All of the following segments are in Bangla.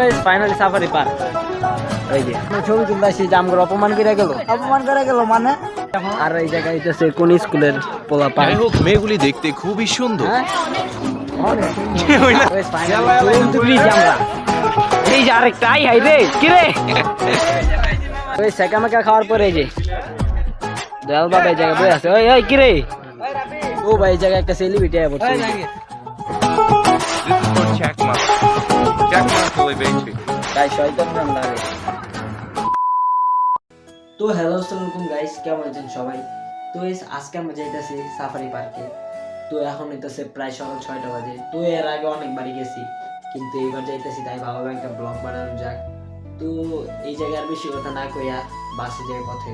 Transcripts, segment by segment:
Guys finally safari park. এই যে ছবি তুলতে আসি যে আমগুলো অপমান করে গেল মানে। আর এই জায়গায় হইতেছে কোন স্কুলের পোলা পার্ক। যাই হোক মেয়েগুলি দেখতে খুবই সুন্দর। এই যে আরেকটা আই হাই রে কিরে ওই সেকা মেকা খাওয়ার পরে এই যে দয়াল বাবা এই জায়গায় বই আছে। ওই ওই কিরে ও ভাই এই জায়গায় একটা সেলিব্রিটি আয়া পড়ছে। তো হ্যালো আসসালামু আলাইকুম গাইস, কেমন আছেন সবাই? তো আজকে আমরা যাইতেছি সাফারি পার্কে। তো এখন হইতেছে প্রায় সকাল 6টা বাজে। তো এর আগে অনেকবারই গেছি, কিন্তু এইবার যাইতেছি তাই ভাবলাম একটা ব্লগ বানানো যাক। তো এই জায়গায় আর বেশি কথা না কইয়া বাসে যাই পথে।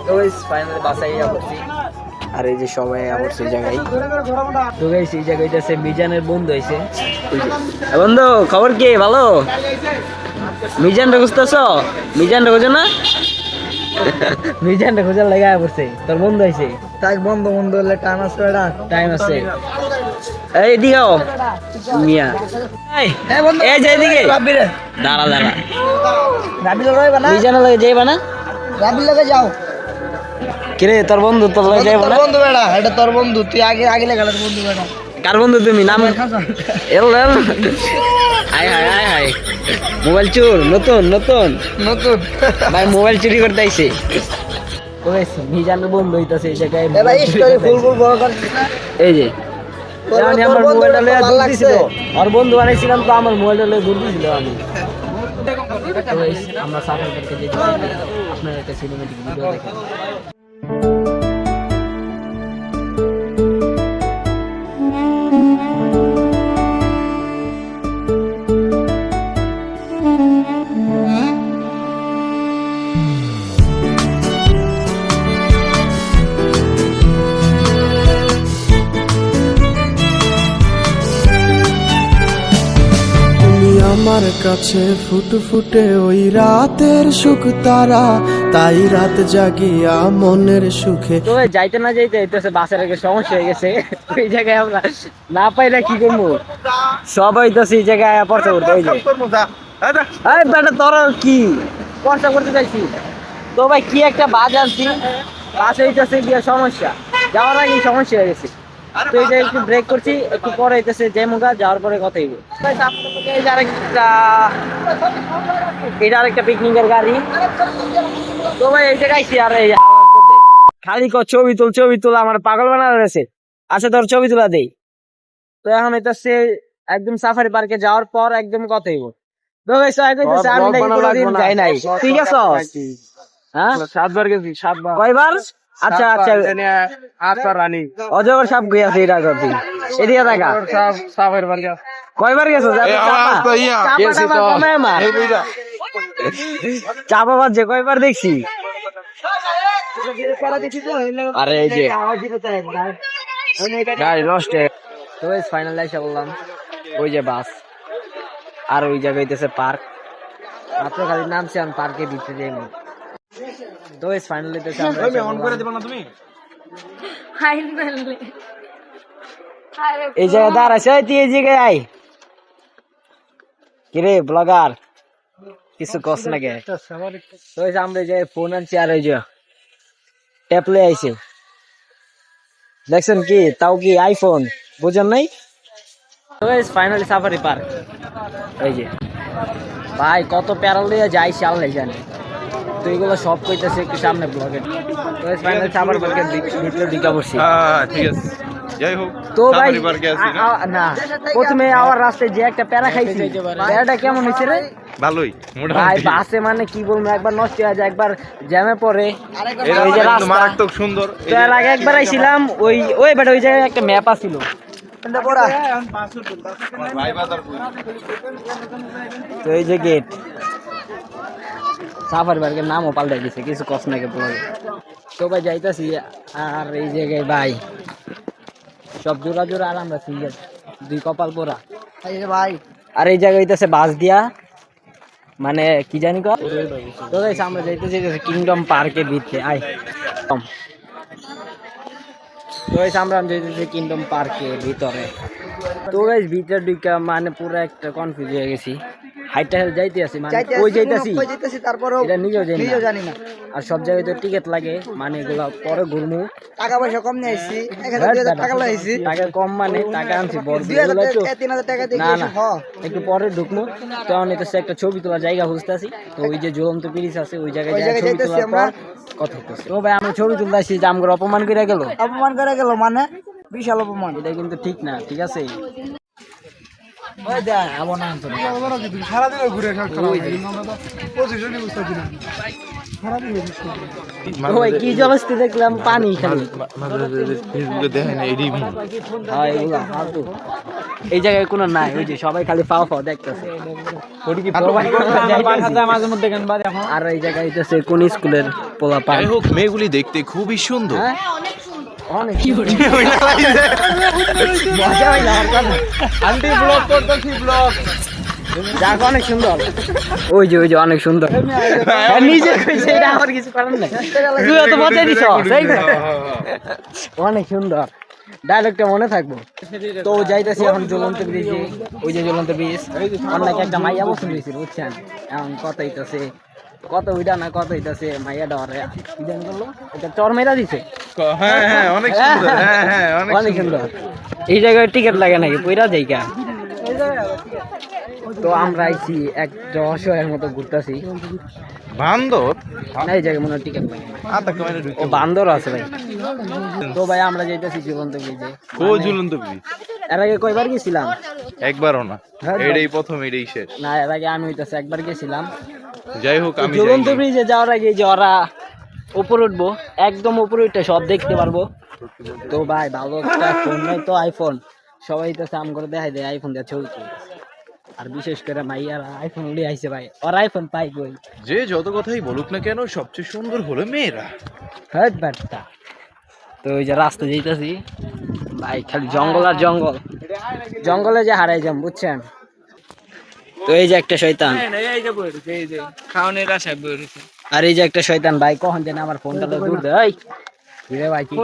তো ফাইনালি বাসে আইয়া পড়ছি। আর এই যে সবাই আবরছে এই জায়গায়। তো গাইস এই জায়গায় হইতেছে মিজানের বন্ধু হইছে। বন্ধু খবর কি? ভালো? মিজান রে খুঁজতেছ? মিজান রে খুঁজো না? মিজান রে খোঁজার লাগা পড়ছে। তোর বন্ধু হইছে? তাই বন্ধু বন্ধু হলে টাইম আছে বেটা, টাইম আছে। এই দিও মিয়া এই বন্ধু এই যে এদিকে রাবিরে দাঁড়া দাঁড়া রাবি লগাইবা না, মিজানের লাগে যাইবা না? রাবি লগে যাও। কিরে তোর বন্ধু তোর লাগে যাইবা না? বন্ধু বেটা, এটা তোর বন্ধু, তুই আগে আগে লাগা তোর বন্ধু বেটা। কার বন্ধু তুমি? নাম এল এল hi hi hi hi mobile চোর নতুন নতুন নতুন ভাই মোবাইল চুরি করতে আইছে। ওই মিজানের বন্ধু হইতাছে এই জায়গায়। এবার স্টোরি ফুল ফুল বড় কর। এই যে জানি আমার মোবাইলটা লয়ে দূর দিছিল, আর বন্ধু বানাইছিলাম তো আমার মোবাইলটা লয়ে দূর দিছিল। আমি আমরা সাফারি করতে যেতে আপনার একটা সিনেমেটিক ভিডিও দেখেন। আমার কাছে ফুটফুটে ওই রাতের সুখ তারা, তাই রাত জাগিয়া মনের সুখে। তো যাইতে না যাইতে হইতেছে বাসের আগে সমস্যা হয়ে গেছে। ওই জায়গায় আমরা না পাইলে কি করবো, সব হইতেছে এই জায়গায় পড়তে করতে। ওই যে এই বেটা তোর কি পড়তে করতে চাইছি তো ভাই কি একটা বাজ আনছি, বাসে হইতেছে গিয়ে সমস্যা, যাওয়ার আগে সমস্যা হয়ে গেছে। তো এই যে একটু ব্রেক করছি, একটু পরে হইতেছে যে মুগা যাওয়ার পরে কথাই এটা আরেকটা পিকনিকের গাড়ি। তো ভাই এই জায়গায় আর এই খালি ছবি তুল ছবি তুল আমার পাগল বানানো রয়েছে। আচ্ছা তোর ছবি তোলা দেই। তো এখন হইতেছে একদম সাফারি পার্কে যাওয়ার পর একদম কথাই আমি নাকি কোনোদিন যাই নাই। ঠিক আছে হ্যাঁ 7 বার গেছি 7 বার। কয়বার? আচ্ছা আচ্ছা রানী অজগর সাপ গিয়েছে এটা করতে এদিকে দেখা সাফের বার গেছে। কয়বার গেছো? চাপা বাজছে কয়বার দেখছি। আরে এই যে গাড়ি নষ্ট। তো ফাইনাল এসে বললাম ওই যে বাস, আর ওই জায়গায় হইতেছে পার্ক। মাত্র খালি নামছি আমি পার্কে দিতে যাই। তো ফাইনালি এই জায়গায় দাঁড়াইছে। তুই এই জায়গায় আই কিরে ব্লগার কিছু কস না গে? তো আমরা যে ফোন আনছি আর ওই যে ট্যাপলে আইছে দেখছেন কি, তাও কি আইফোন বুঝেন নাই? Finally safari park. এই যে ভাই কত প্যারাল দিয়ে যাইছি আল্লাহ জানে। তো এগুলো সব কইতেছে একটু সামনে ব্লগে। তো ফাইনালি সাফারি পার্কের ভিতরে ঢুকা পড়ছি। ঠিক আছে যাই হোক তো ভাই না প্রথমে আওয়ার রাস্তায় যে একটা প্যারা খাইছি, প্যারাটা কেমন হয়েছে রে? ভালোই ভাই বাসে মানে কি বলবো, একবার নষ্ট হয়ে যায়, একবার জ্যামে পড়ে। ওই যে রাস্তা মারাত্মক সুন্দর। তো এর আগে একবার আইছিলাম ওই ওই বেটা ওই জায়গায় একটা ম্যাপ আছিল। তো এই যে গেট সাফারি পার্কের নামও পাল্টাই দিছে, কিছু কষ্ট নাকি বলে। তো ভাই যাইতাছি আর এই জায়গায় ভাই সব জোড়া জোড়া আর আমরা সিঙ্গেল দুই কপাল পোড়া ভাই। আর এই জায়গায় হইতেছে বাস দিয়া মানে কি জানি কর। তো গাইস আমরা যাইতেছি কিংডম পার্কের ভিতরে। আয় তো গাইস আমরা যাইতেছি কিংডম পার্কের ভিতরে। তো গাইস ভিতরে ঢুকা মানে পুরো একটা কনফিউজ হয়ে গেছি। হাইটটা যাইতে আছি মানে কই যাইতাছি তারপরে এটা নিজেও জানি না। আর সব জায়গায় তো টিকিট লাগে মানে এগুলা পরে ঘুরমু। টাকা পয়সা কম নিয়ে আইছি, 1000 টাকা লাইছি। টাকা কম মানে টাকা আনছি বড় 3000 টাকা দিয়ে না একটু পরে ঢুকমু। তখন এটা একটা ছবি তোলার জায়গা খুঁজতেছি। তো ওই যে ঝুলন্ত ব্রিজ আছে ওই জায়গায় ছবি তোলার পর কথা হইতেছে। তো ভাই আমরা ছবি তুলতেছি যে আমগো অপমান করে গেল মানে বিশাল অপমান। এটা কিন্তু ঠিক না, ঠিক আছে? ওই কি জলস্তি দেখলাম পানি খালি। ফেসবুকে দেখেন এডিবি এগুলা ফালতু। এই জায়গায় কোনো নাই, ওই যে সবাই খালি পাও পাও দেখতেছে। আর এই জায়গায় হইতেছে কোন স্কুলের পোলা পায়। যাই হোক মেয়েগুলি দেখতে খুবই সুন্দর। অনেক মজা হইলো আমার কথা। আন্টি ব্লগ করতেছি, ব্লগ জায়গা অনেক সুন্দর। ওই যে অনেক সুন্দর। নিজে কইছে এটা আমার কিছু করার নাই। তুই তো মজা দিছ অনেক সুন্দর। ডায়লগটা মনে থাকবো। তো যাইতেছি এখন ঝুলন্ত ব্রিজে। ওই যে ঝুলন্ত ব্রিজ অনেকে একটা মাইয়া পছন্দ হয়েছিল বুঝছেন। এখন কত হইতেছে কত উইটা না কত হইতেছে মাইয়া ডরে ইদান করলো এটা চর মেরা দিছে। হ্যাঁ অনেক সুন্দর। হ্যাঁ অনেক সুন্দর। এই জায়গায় টিকিট লাগে নাকি পয়রা যাইকা? তো আমরা আইছি এক অসহায়ের মতো ঘুরতেছি। বান্দর না এই জায়গায় মনে হয় টিকিট লাগে না। ও বান্দর আছে ভাই। তো ভাই আমরা যাইতেছি ঝুলন্ত ব্রিজে। ও ঝুলন্ত ব্রিজ এর আগে কয়বার গেছিলাম? একবারও না, এটাই প্রথম, এটাই শেষ। না এর আগে আমি হইতেছে একবার গেছিলাম। যাই হোক আমি ঝুলন্ত ব্রিজে যাওয়ার আগে যে ওরা উপরে উঠবো, একদম উপরে উঠে সব দেখতে পারবো। তো ভাই ভালো একটা ফোন নাই তো আইফোন, সবাই তো সাম করে দেখাই দেয় আইফোন দিয়ে ছবি তুলে। আর বিশেষ করে মাইয়ারা আইফোন উড়ে আইছে ভাই, ওর আইফোন পাই কই? যে যত কথাই বলুক না কেন সবচেয়ে সুন্দর হলো মেয়েরা। হ্যাঁ ব্যাটটা। তো ওই যে রাস্তা যাইতেছি ভাই খালি জঙ্গল আর জঙ্গল, জঙ্গলে যে হারাই যাম বুঝছেন। তো এই যে একটা শয়তান, আর এই যে একটা শয়তান ভাই কখন যেন আমার ফোনটা তো দূর দেয়। ভাই কি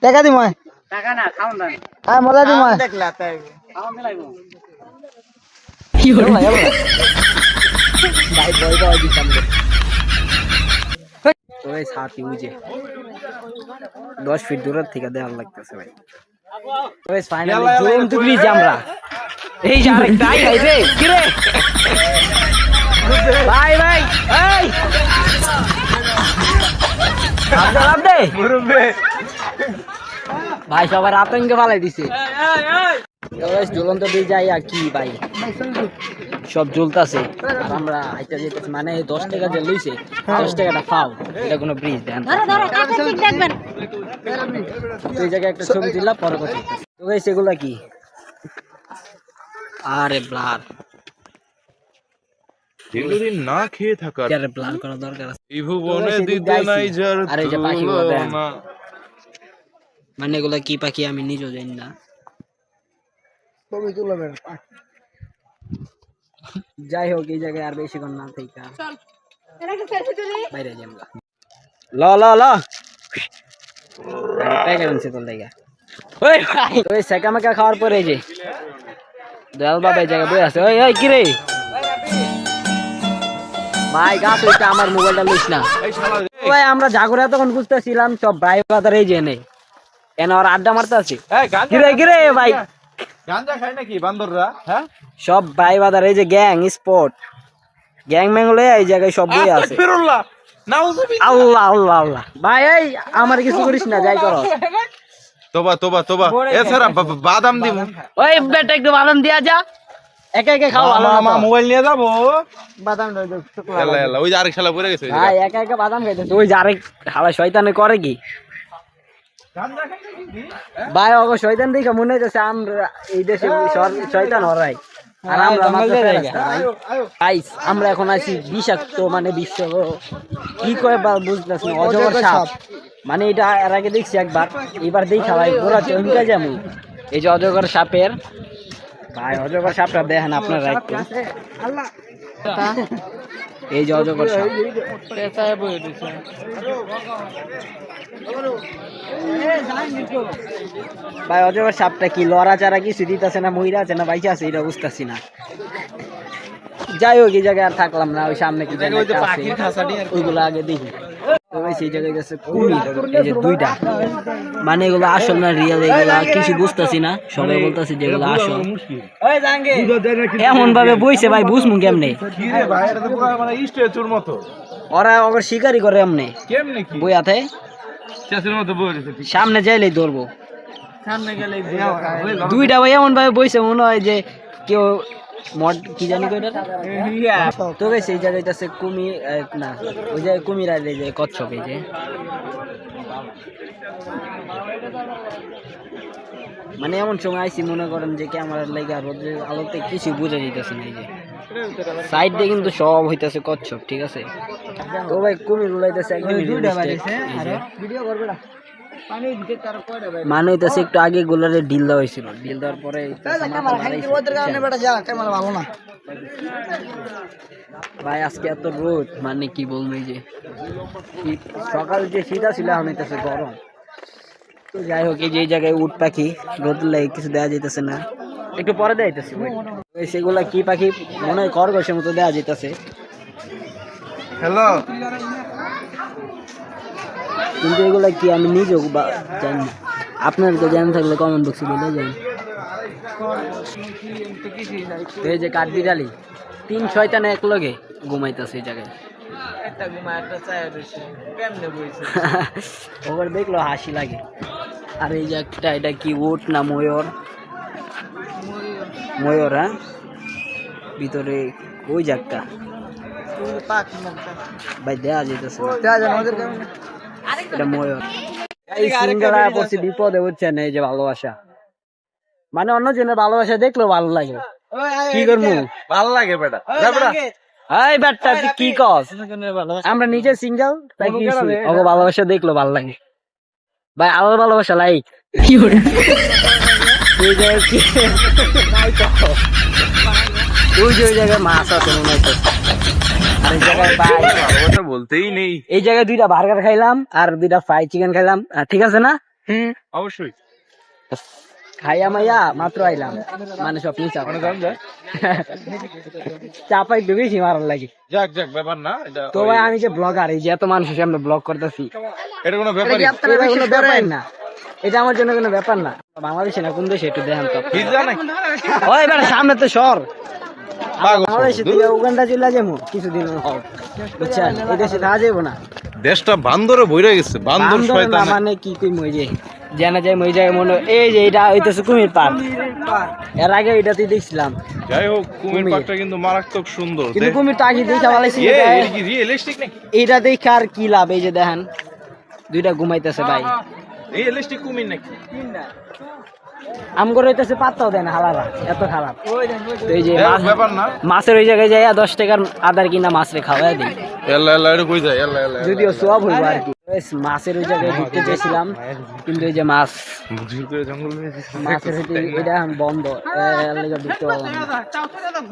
টাকা দিম টাকা না খাওন না মজা দিম ভাই বই বই দিতাম তো এই সাথী উজে 10 ফিট দূরের থেকে দেওয়ার লাগতেছে ভাই। তো এই ফাইনালি ঝুলন্ত ব্রিজ আমরা। এই যে আরেকটা আই রে কি রে ভাই ভাই এই আপদে মুরুবে ভাই সবার আতঙ্কে ফালাই দিছে। ঝুলন্ত ব্রিজ যাই আর কি ভাই সব ঝুলতাছে আর আমরা আইটা যেতেছি মানে 10 টাকা যে লইছে 10 টাকাটা পাও, এটা কোনো ব্রিজ দেন। এই জায়গায় একটা ছবি দিলাম পরে কথা। তো গাইস এগুলা কি? আরে ব্লার দীর্ঘদিন না খেয়ে থাকার আরে ব্লার করা দরকার আছে। এই ভুবনে দিতে নাই যার আরে যে পাখিগুলো দেন তুলনা। মানে এগুলা কি পাখি আমি নিজেও জানি না। যাই হোক এই জায়গায় আর বেশিক্ষণ না থেকে বাইরে যাই ল ল ল সেকা মেকা খাওয়ার পরে যে দয়াল বাবা এই জায়গায় বই আছে। ওই ওই কি রে ভাই গাছ হইতে আমার মোবাইলটা লইস না ভাই। আমরা জাগরে তখন খুঁজতেছিলাম সব ভাই বাজার এই যে নেই এনে ওর আড্ডা মারতে আছে। কিরে ভাই গাঁজা খায় নাকি বান্দররা? হ্যাঁ সব ভাই বাজার এই যে গ্যাং স্পট গ্যাং ম্যাং লয়ে এই জায়গায় সব বই আছে। আল্লাহ আল্লাহ আল্লাহ ভাই এই আমার কিছু করিস না যাই কর। তোবা তোবা তোবা এছাড়া বাদাম দিব। ওই বেটা একটু বাদাম দিয়া যা, একা একা খাও। মামা মোবাইল নিয়ে যাবো। বাদাম এলা এলা ওই যে আরেক শালা পড়ে গেছে। ভাই একা একা বাদাম খাইতেছে। ওই যে আরেক হালা শয়তানে করে কি ভাই ওগো শয়তান দেখে মনে হইতেছে আমরা এই দেশে শয়তান হরাই আর আমরা গাইস আমরা এখন আছি বিষাক্ত মানে বিশ্ব কি কয় বুঝতেছ না অজগর সাপ। মানে এটা এর আগে দেখছি একবার, এবার দেখা ভাই পুরো চমকে যাবো। এই যে অজগর সাপের ভাই অজগর সাপটা দেখেন আপনারা একটু। এই যে অজগর সাপ। ভাই অজগর সাপটা কি লড়াচাড়া কিছু দিতেছে না, মহিলা আছে না বাইচা আছে এটা বুঝতেছি না। যাই হোক এই জায়গায় আর থাকলাম না, ওই সামনে কি জানি একটা আছে, ওইগুলো আগে দেখি। তো ভাই সেই জায়গায় গেছে কুমির, এই যে দুইটা, মানে এগুলো আসল না রিয়েল এগুলা কিছু বুঝতেছি না, সবাই বলতেছে যেগুলো আসল। এমন ভাবে বইছে ভাই বুঝমু কেমনে, ওরা ওর শিকারি করে এমনি বইয়াতে, সামনে যাইলেই ধরবো। দুইটা ভাই এমন ভাবে বইছে মনে হয় যে কেউ মড কি জানি কইটা। তো ভাই সেই জায়গায় আছে কুমির, না ওই জায়গায় কুমির আর এই যে কচ্ছপ, এই যে মানে এমন সময় আইসি মনে করেন যে ক্যামেরার লাগা রোদের আলোতে কিছু বোঝা যাইতেছে না। এই যে সাইড দিয়ে কিন্তু সব হইতাছে কচ্ছপ, ঠিক আছে। তো ভাই কুমির উড়াইতেছে একদম ভিডিও করবে না, মানে হইতাছে একটু আগে গোলারে ডিল দেওয়া হয়েছিল, ডিল দেওয়ার পরে ভালো না ভাই আজকে এত রোদ, মানে কি বলবো, এই যে সকাল যে শীত ছিল এখন হইতেছে গরম। তো যাই হোক এই যে এই জায়গায় উট পাখি, রোদ লাগে কিছু দেওয়া যাইতেছে না, একটু পরে দেওয়া যাইতেছে। সেগুলা কি পাখি মনে হয় খরগোশের মতো দেওয়া যাইতেছে। হ্যালো, কিন্তু এগুলা কি আমি নিজেও জানি না, আপনাদেরকে জানা থাকলে কমেন্ট বক্সে বলে যান। এই যে কাঠবিড়ালি 3 শয়তান এক লগে ঘুমাইতেছে এই জায়গায়, ওর দেখলো হাসি লাগে। আর এই যে একটা, এটা কি উট না ময়ূর, ময়ূর হ্যাঁ, ভিতরে ওই জায়গা ভাই দেয়া যেতেছে, এটা ময়ূর। এই সিঙ্গেলা পড়ছি বিপদে, বুঝছেন, এই যে ভালোবাসা, মানে অন্য জনের ভালোবাসা দেখলেও ভালো লাগে, কি করবো ভালো লাগে বেটা। এই ব্যাটটা তুই কি কস, আমরা নিজে সিঙ্গেল তাই কি ওকে ভালোবাসা দেখলো ভালো লাগে ভাই, আলাদা ভালোবাসা লাইক কি করে ওই জায়গায় মাছ আছে মনে হচ্ছে। আর এই জায়গায় ভাই বলতেই নেই, এই জায়গায় 2টা বার্গার খাইলাম আর 2টা ফ্রাই চিকেন খাইলাম, ঠিক আছে না? অবশ্যই খাইয়া মাইয়া মাত্র আইলাম, মানে সব নিচা চাপাই তো বেশি মারার লাগে। যাক যাক, ব্যাপার না এটা। তো ভাই আমি যে ব্লগার, এই যে এত মানুষের সামনে ব্লগ করতেছি, এটা কোনো ব্যাপারই কোনো ব্যাপার না, এটা আমার জন্য কোনো ব্যাপার না। বাংলাদেশে না কোন দেশে একটু দেখেন তো, ওই বেটা সামনে তো সর, বাংলাদেশে তুই উগান্ডা চলে যাবো কিছুদিন, বুঝছেন, এই দেশে থাকা যাবো না, দেশটা বান্দরে বইরা গেছে, বান্দর শয়তান। মানে কি কই মই যে জানা যায় মই জায়গায় মনে, এই যে এটা হইতেছে কুমির পার্ক, এর আগে এটাতেই দেখছিলাম। যাই হোক কুমির পার্কটা কিন্তু মারাত্মক সুন্দর, কিন্তু কুমিরটা আগে দেখা ভালোইছে, রিয়েলিস্টিক নাকি এইটা দেখে আর কি লাভ, এই যে দেখেন 2টা ঘুমাইতেছে ভাই, রিয়েলিস্টিক কুমির নাকি আমগর হইতেছে পাত্তাও দেয় না, হালারা এত খারাপ। তো এই যে ব্যাপার না, মাছের ওই জায়গায় যাই 10 টাকার আদার কিনা মাছরে খাওয়াই দিই, আল্লাহ আল্লাহ এটা কই যায়, আল্লাহ আল্লাহ, যদিও সব হইব আর কি। মাছের ওই জায়গায় ঢুকতে চাইছিলাম, কিন্তু এই যে মাছ বুঝির করে জঙ্গল মাছের এটা বন্ধ, এর লাগা ঢুকতে পারলাম না।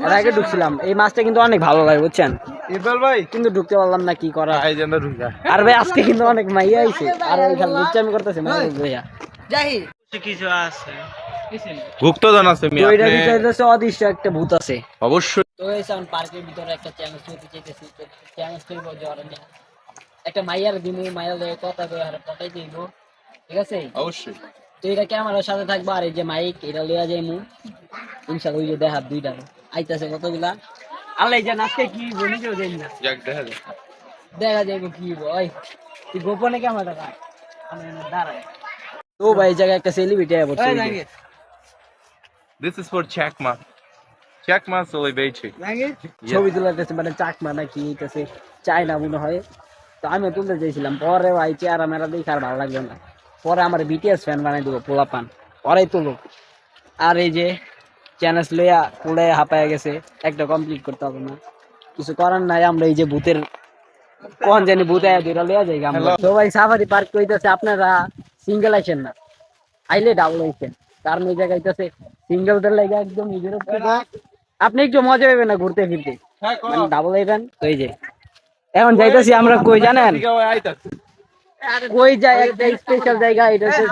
এর আগে ঢুকছিলাম, এই মাছটা কিন্তু অনেক ভালো লাগে, বুঝছেন, ইকবাল ভাই, কিন্তু ঢুকতে পারলাম না, কি করা। এই যে আমরা ঢুকা, আর ভাই আজকে কিন্তু অনেক মাইয়া আইছে, আর ওইখানে লুচ্চামি করতেছে মাইয়া ভাইয়া, যাই কিছু আছে গুপ্তধন আছে তো এটা বিচাইতেছে অদৃশ্য একটা ভূত আছে অবশ্যই। তো এই সাউন্ড পার্কের ভিতরে একটা চ্যালেঞ্জ করতে চাইতেছি, তো চ্যালেঞ্জ করব যে ওরা একটা মাইয়ার দিমু, মাইয়ার লয়ে কথা কই আর পটাই দেব, ঠিক আছে অবশ্যই। তো এটা ক্যামেরার সাথে থাকবে, আর এই যে মাইক এটা লইয়া যাইমু ইনশাআল্লাহ। ওই যে দেখা 2টা আইতাছে কতগুলা, আল্লাহ জানে আজকে কি বলি কেউ জানি না, যাক দেখা যাক, দেখা যাইব কি ওই তুই গোপনে ক্যামেরা রাখ, আমি দাঁড়াই। তো ভাই এই জায়গায় একটা সেলিব্রিটি আয়া পড়ছে, this is for Chakma, Chakma celebrity ছবি তোলাতেছে, মানে চাকমা নাকি এইটাছে চায়না মনে হয়। তো আমিও তুলতে চাইছিলাম, পরে ভাই চেহারা মেরা দেখে আর ভালো লাগলো না, পরে আমার বিটিএস ফ্যান বানাই দিব পোলাপান, পরেই তুলুক। আর এই যে চ্যানেল লইয়া পুলে হাঁপায়া গেছে, একটা কমপ্লিট করতে হবে না, কিছু করার নাই। আমরা এই যে ভূতের কোন জানি ভূত আয়া দুইটা লইয়া যাই আমরা। তো ভাই সাফারি পার্ক কইতাছে আপনারা সিঙ্গেল আইছেন না, আইলে ডাবল আইছেন, কারণ এই জায়গায় হইতাছে সিঙ্গেলদের লাগে একদম নিজের, আপনি একটু মজা পাবেন না ঘুরতে ফিরতে, মানে ডাবল আইবেন। তো এই যে এখন যাইতেছি আমরা কই জানেন, কই যাই একটা স্পেশাল জায়গা, এটা হচ্ছে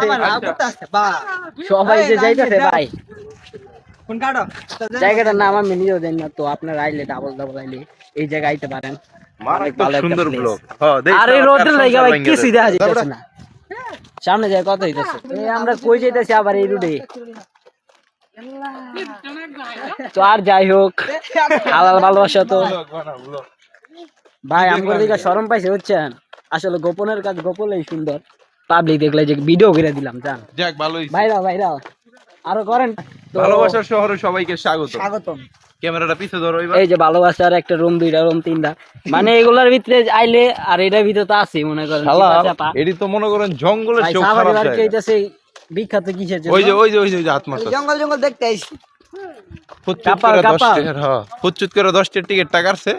সবাই যে যাইতেছে ভাই, জায়গাটার নাম আমি নিজেও জানি না, তো আপনারা আইলে ডাবল আইলে এই জায়গায় আইতে পারেন। অনেক ভালো একটা সুন্দর place। ব্লগ। আর এই রোডের লাগা ভাই কিছু দেখা যাইতেছে না, সামনে যায় কত হইতেছে। আমরা কই যাইতেছি আবার এই রোডে। তো আর যাই হোক, হালাল ভালোবাসা তো ভাই আমগোর দিকে শরম পাইছে বুঝছেন। আসলে গোপনের কাজ গোপনেই সুন্দর, পাবলিক দেখলে যে ভিডিও করে দিলাম জান। যাক ভালোই। ভাইরা আরো করেন তো। ভালোবাসার শহরে সবাইকে স্বাগত। স্বাগতম। ক্যামেরাটা পিছে ধরো এবার। এই যে ভালোবাসার একটা রুম, 2টা রুম, 3টা, মানে এগুলার ভিতরে আইলে আর এটার ভিতরে তো আছে মনে করেন শালা চাপা। এডি তো মনে করেন জঙ্গলের ভাই চোখ সাভারে খারাপ বাড়িতে জায়গা। হইতাছে বিখ্যাত কিসের জন্য? ওই যে হাত মারছে। জঙ্গল দেখতে আইছি। কাপাল। ফুটচুত করে 10 টাকার টিকিট টাকারছে।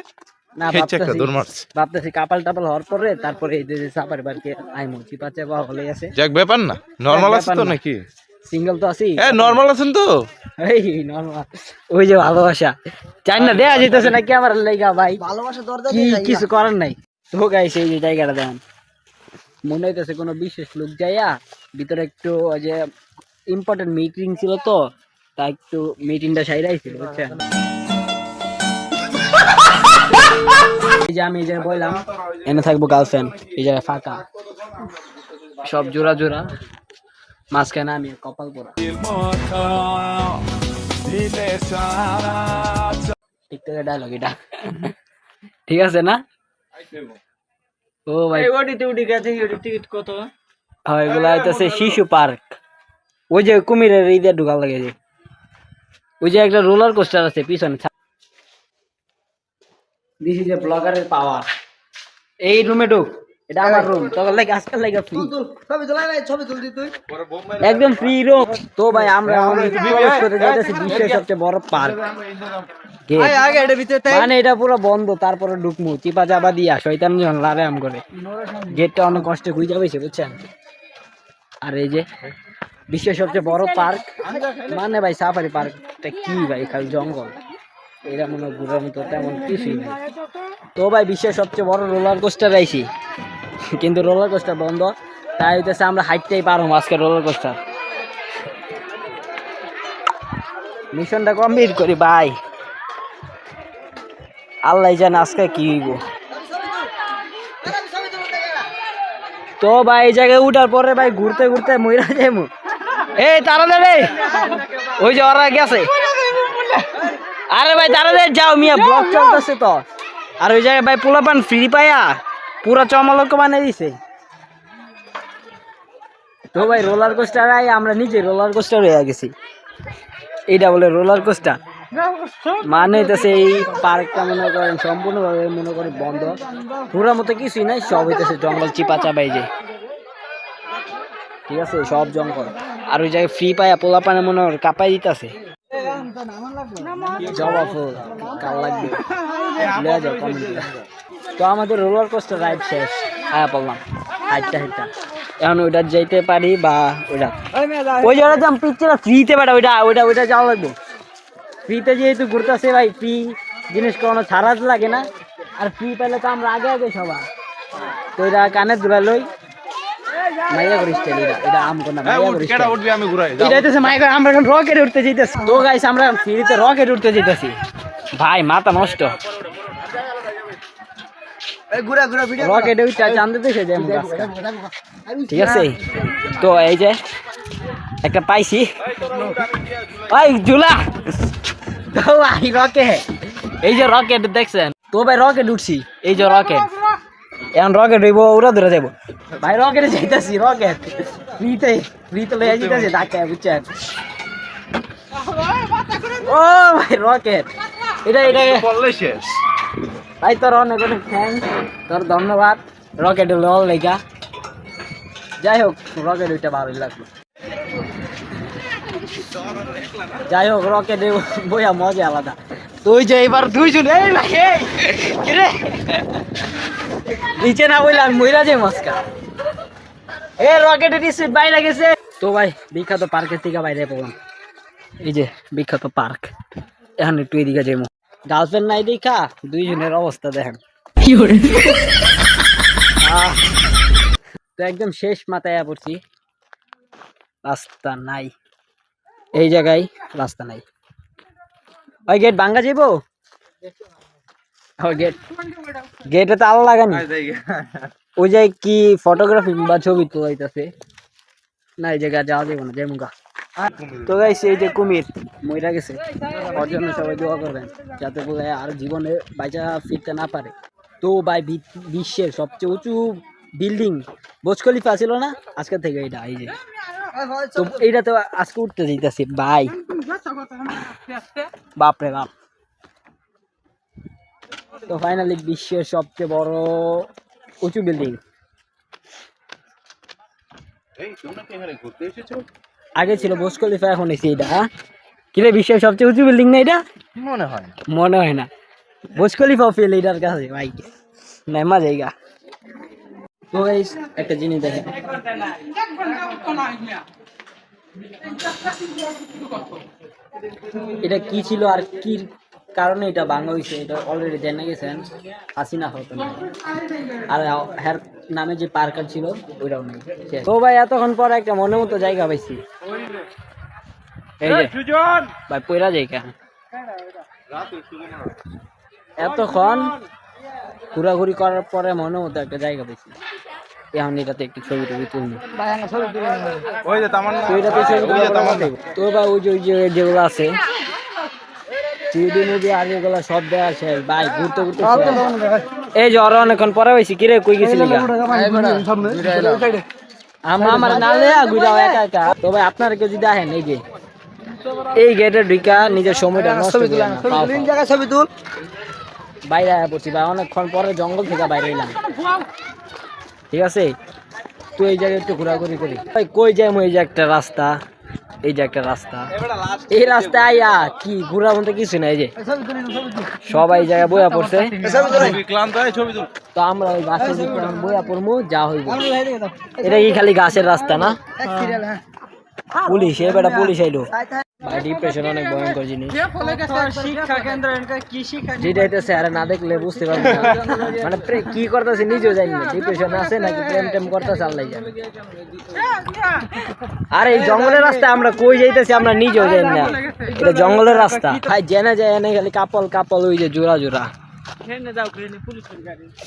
না হেচ্ছে একটা দৌড় মারছে। ভাবতেছি কাপাল টাপাল হওয়ার পরে তারপরে এই যে সাপার বাড়িতে আইমো চিপা চাপা হলে আছে। যাক ব্যাপার না, নরমাল আছে তো ব্যাপার না। নাকি? সিঙ্গেল তো আছি। হ্যাঁ নরমাল আছেন তো। এই নরমাল, ওই যে ভালোবাসা চাই না দেয়া যেতেছে না ক্যামেরা লাইগা ভাই, ভালোবাসা দরজা কি কিছু করার নাই। তো গাইস এই যে জায়গাটা দেখেন, মনে হইতেছে কোনো বিশেষ লোক যাইয়া ভিতরে একটু ওই যে ইম্পর্টেন্ট মিটিং ছিল, তো তাই একটু মিটিংটা সাইরাইছিল বুঝছেন। এই যে আমি এই যে বললাম এনে থাকবো গার্লফ্রেন্ড, এই জায়গায় ফাঁকা সব জোড়া মাঝখানে আমি কপাল পরা। টিকটকের ডায়লগ এটা, ঠিক আছে না? ও ভাই টিকিট কত? হয় এগুলা আইতাছে শিশু পার্ক, ওই যে কুমিরের ঈদের ঢুকার লাগে, যে ওই যে একটা রোলার কোস্টার আছে পিছনে। দিস ইজ এ ব্লগারের পাওয়ার। এই রুমে ঢুক, এটা আমার রুম, তোর লাগে আজকাল লাগে ফ্রি, একদম ফ্রি রুম। তো ভাই আমরা প্রবেশ করতে যাইতেছি বিশ্বের সবচেয়ে বড় পার্ক। মানে এটা পুরো বন্ধ, তারপরে ঢুকমু চিপা চাপা দিয়া শয়তান জন লারে আম করে, গেটটা অনেক কষ্টে খুঁজে পেয়েছে বুঝছেন। আর এই যে বিশ্বের সবচেয়ে বড় পার্ক, মানে ভাই সাফারি পার্কটা কি ভাই, খালি জঙ্গল, এটা মনে হয় ঘুরার মতো তেমন কিছুই নেই। তো ভাই বিশ্বের সবচেয়ে বড় রোলার কোস্টার আইছি, কিন্তু রোলার কোস্টার বন্ধ, তাই হইতেছে আমরা হাইটটাই পারবো আজকে রোলার কোস্টার। মিশনটা কমপ্লিট করি ভাই, আল্লাহ জানে আজকে কি হইব। তো ভাই এই জায়গায় উঠার পরে ভাই ঘুরতে ঘুরতে মইরা যাইমু। এই তাড়াতাড়ি, ওই যে ওরা গেছে। আরে ভাই তাড়াতাড়ি যাও মিয়া, ব্লক চলতেছে তো। আর ওই জায়গায় ভাই পোলাপান ফ্রি পাইয়া পুরা চমলক বানিয়ে দিছে। তো ভাই রোলার কোস্টার আমরা নিজে রোলার কোস্টার হয়ে গেছি, এইটা বলে রোলার কোস্টার। মানে হইতেছে এই পার্কটা মনে করেন সম্পূর্ণভাবে মনে করেন বন্ধ, পুরো মতো কিছুই নাই, সব হইতেছে জঙ্গল চিপা চাপাই যে, ঠিক আছে সব জঙ্গল। আর ওই জায়গায় ফ্রি পাইয়া পোলাপানে মনে হয় কাপাই দিতেছে। জবা ফুল কাল লাগবে, লয়ে যাও কমেন্টে। তো আমাদের রোলার কোস্টার রাইড শেষ, আয়া পড়লাম হাইটটা এখন ওইটা যাইতে পারি বা ওইটা ওই জায়গাটা যাম পিকচার ফ্রিতে বেটা, ওইটা যাওয়া লাগবে ফ্রিতে, যেহেতু ঘুরতেছে ভাই ফ্রি জিনিস কোনো ছাড়া লাগে না। আর ফ্রি পেলে তো আমরা আগে সবার, তো এটা কানে দূরা লই মাইয়া করিস এটা আম কোনা মাইয়া করিস আমি ঘুরাই এটা হইতেছে মাইয়া করে। আমরা এখন রকেট উঠতে যাইতেছি। তো গাইস আমরা ফ্রিতে রকেট উঠতে যাইতেছি ভাই, মাথা নষ্ট। রকেট উঠতে চান্দে দেখে যাই, ঠিক আছে। তো এই যে একটা পাইছি ভাই ঝুলা, তো ভাই রকেট, এই যে রকেট দেখছেন তো ভাই, রকেট উঠছি, এই যে রকেট, এখন রকেট হইব উড়া ধরে যাবো ভাই, রকেটে যাইতেছি, রকেট ফ্রিতে লইয়া যাইতেছি ঢাকায় বুঝছেন। ও ভাই রকেট, এটা বললে শেষ ভাই, তোর অনেক অনেক থ্যাংক, তোর ধন্যবাদ রকেট লল লেগা। যাই হোক রকেট ওইটা ভালোই লাগলো। যাই হোক রকেট বইয়া মজা আলাদা। তুই যে এবার দুইজন নিচে না বইলে আমি মইরা যাই মস্কা, এ রকেটের স্পিড বাইরে গেছে। তো ভাই বিখ্যাত পার্কের থেকে বাইরে পড়লাম, এই যে বিখ্যাত পার্ক, এখন একটু এদিকে যাইমু। গার্লফ্রেন্ড নাই দেখা দুইজনের অবস্থা দেখেন। তো একদম শেষ মাথায় পড়ছি, রাস্তা নাই এই জায়গায়, রাস্তা নাই। ওই গেট ভাঙ্গা যাইবো, গেটে তো আলো লাগানি, ওই জায়গায় কি ফটোগ্রাফি বা ছবি তোলাইতেছে না, এই জায়গায় যাওয়া যাবো না, যাই মুগা। তো গাইস এই যে কুমির মইরা গেছে, ওর জন্য সবাই দোয়া করবেন যাতে বলে আর জীবনে বাইচা ফিরতে না পারে। তো ভাই বিশ্বের সবচেয়ে উঁচু বিল্ডিং বুর্জ খলিফা ছিল না, আজকে থেকে এটা এই যে, তো এইটা তো আজকে উঠতে যাইতেছে ভাই, বাপরে বাপ। তো ফাইনালি বিশ্বের সবচেয়ে বড় উঁচু বিল্ডিং, আগে ছিল বুর্জ খলিফা, এখন এসে এটা। কিরে বিশ্বের সবচেয়ে উঁচু বিল্ডিং না এটা? মনে হয় না, বুর্জ খলিফা ফেল এটার কাছে ভাই, নেমা জায়গা। তো গাইস একটা জিনিস দেখেন, এটা কি ছিল আর কি কারণে এটা ভাঙা হয়েছে এটা অলরেডি জেনে গেছেন, হাসিনা হতো না, আর হ্যার নামে যে পার্কার ছিল ওইটাও নেই। তো ভাই এতক্ষণ পর একটা মনের মতো জায়গা পাইছি, এই যে ভাই পয়রা জায়গা, এতক্ষণ ঘোরাঘুরি করার পরে মনের মতো একটা জায়গা পেয়েছি। এখন এটাতে একটু ছবি টবি তুলবো, তো ভাই ওই যে যেগুলো আছে আর যেগুলো সব দেওয়া আছে ভাই, ঘুরতে ঘুরতে এই যে ওরা অনেকক্ষণ পরে হয়েছি। কিরে কই গেছিলি? আমার নালে ঘুরাও একা একা। তো ভাই আপনারা কেউ যদি আহেন এই যে এই গেটে ঢুকা নিজের সময়টা নষ্ট করে না, ছবি তুল। বাইরে আয়া পড়ছি ভাই, অনেকক্ষণ পরে জঙ্গল থেকে বাইরে এলাম, ঠিক আছে। তো এই জায়গায় একটু ঘোরাঘুরি করি ভাই, কই যাই এই যে একটা রাস্তা, এই যে একটা রাস্তা, এই রাস্তায় আইয়া কি ঘোরার মতো কিছু নাই, এই যে সবাই জায়গায় বইয়া পড়ছে। তো আমরা ওই গাছের বইয়া পড়বো, যা হইব। এটা কি খালি গাছের রাস্তা না? পুলিশ, এ বেটা পুলিশ আইলো ভাই। ডিপ্রেশন অনেক ভয়ঙ্কর জিনিস, যেটা হইতেছে আরে না দেখলে বুঝতে পারবো না, মানে কি করতেছে নিজেও জানি না, ডিপ্রেশন আছে নাকি প্রেম টেম করতেছে আল্লাহ জানে। আর এই জঙ্গলের রাস্তা আমরা কই যাইতেছি আমরা নিজেও জানি না, এটা জঙ্গলের রাস্তা ভাই, জেনে যায় এনে খালি কাপল কাপল, ওই যে জোড়া জোড়া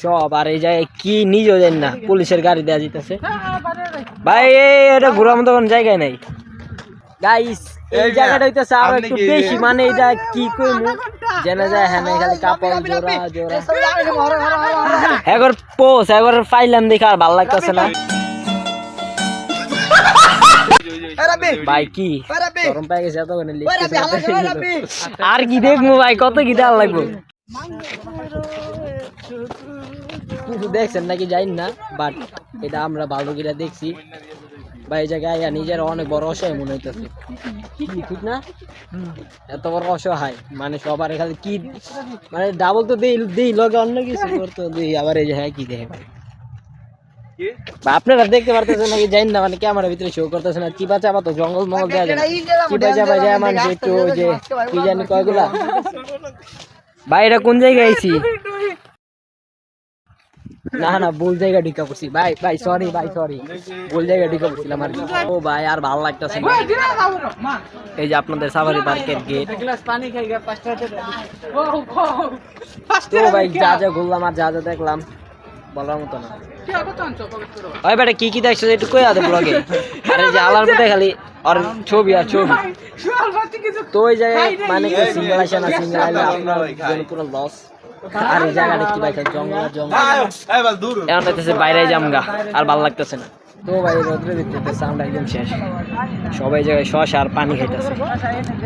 সব। আর এই জায়গায় কি নিজেও জানি না, পুলিশের গাড়ি দেওয়া যেতেছে ভাই, এটা ঘোরার মতো কোন জায়গায় নাই গাইস। এই জায়গাটা হইতেছে আরো একটু বেশি, মানে এটা কি কইমু জেনে যায় হ্যাঁ খালি কাপল জোড়া জোড়া। একবার পোস একবার পাইলাম দেখে আর ভালো লাগতেছে না ভাই, কি গরম পাই গেছে এতক্ষণে আর কি দেখবো ভাই, কত কি দেওয়ার লাগবো। কিছু দেখছেন নাকি জানি না, বাট এটা আমরা ভালো করে দেখছি ভাই। এই জায়গায় নিজের অনেক বড় অসহায় মনে হইতেছে, ঠিক না? এত বড় অসহায় মানে সবার খালি কি মানে ডাবল তো দেই লগে অন্য কিছু করতো দেই, আবার এই যে হ্যাঁ কি দেখে ভাই। আপনারা দেখতে পারতেছেন নাকি জানি না, মানে ক্যামেরার ভিতরে শো করতেছে না। চিপা চাপা তো জঙ্গল মঙ্গল দেওয়া যায় না, চিপা চাপা যায় মানুষ একটু ওই যে কি জানি কয়গুলা। ভাই এটা কোন জায়গায় আইছি? না না ভুল জায়গা ঢুকা পড়ছি ভাই, ভাই সরি ভাই সরি, ভুল জায়গা ঢুকা পড়ছিলাম আর কি। ও ভাই আর ভালো লাগতেছে না। এই যে আপনাদের সাফারি পার্কের গেট, তো ভাই যা যা ঘুরলাম আর যা যা দেখলাম বলার মতো না। ওই বেটা কি কি দেখছো একটু কই আদে ব্লগে, আর এই যে আলার মধ্যে খালি আর ছবি আর ছবি। তো ওই জায়গায় মানে সিঙ্গেল আসে না, সিঙ্গেল আইলে আপনার জন্য পুরো লস। আর এই জায়গাটা কি ভাই জঙ্গল জঙ্গল, এখন হইতেছে বাইরে জামগা আর ভালো লাগতেছে না। তো ভাই রোদ্রে দিতে সাউন্ড একদম শেষ, সবাই জায়গায় শশা আর পানি খাইতেছে।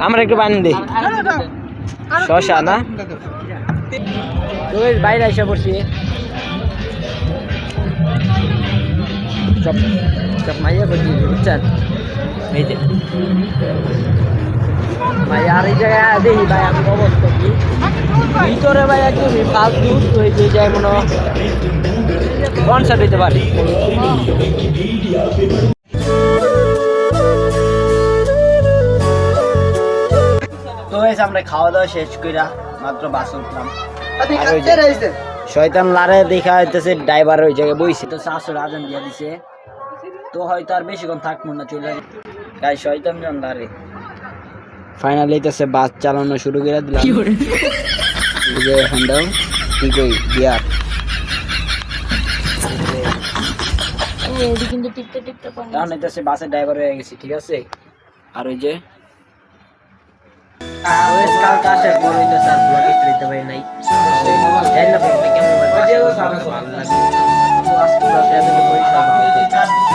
আমরা একটু পানি দেই, শশা না। তো বাইরে এসে পড়ছি, সব সব মাইয়া করছি বুঝছেন। এই যে ভাই আর এই জায়গায় দেখি ভাই আমি অবস্থা কি ভিতরে ভাই একদমই ফালতু। তো এই যে যায় মনে কনসার্ট হইতে পারি। তো আমরা খাওয়া দাওয়া শেষ কইরা মাত্র বাসে উঠলাম। শয়তান লারে দেখা হইতেছে ড্রাইভার ওই জায়গায় বইছে তো শাশুর আজান দিয়ে দিছে তো হয়তো আর বেশিক্ষণ থাকবো না চলে গাই শয়তান জন লারে ফাইনালি হইতেছে বাস চালানো শুরু করে দিলাম এই যে হ্যান্ডেল কি কই বিয়ার এখন হইতেছে বাসের ড্রাইভার হয়ে গেছি ঠিক আছে আর ওই যে কালকে আসার পর হইতেছে আর ব্লগ দিতে পারি নাই জানি না ব্লগটা কেমন লাগবে আজকে ব্লগটা এত পরিষ্কার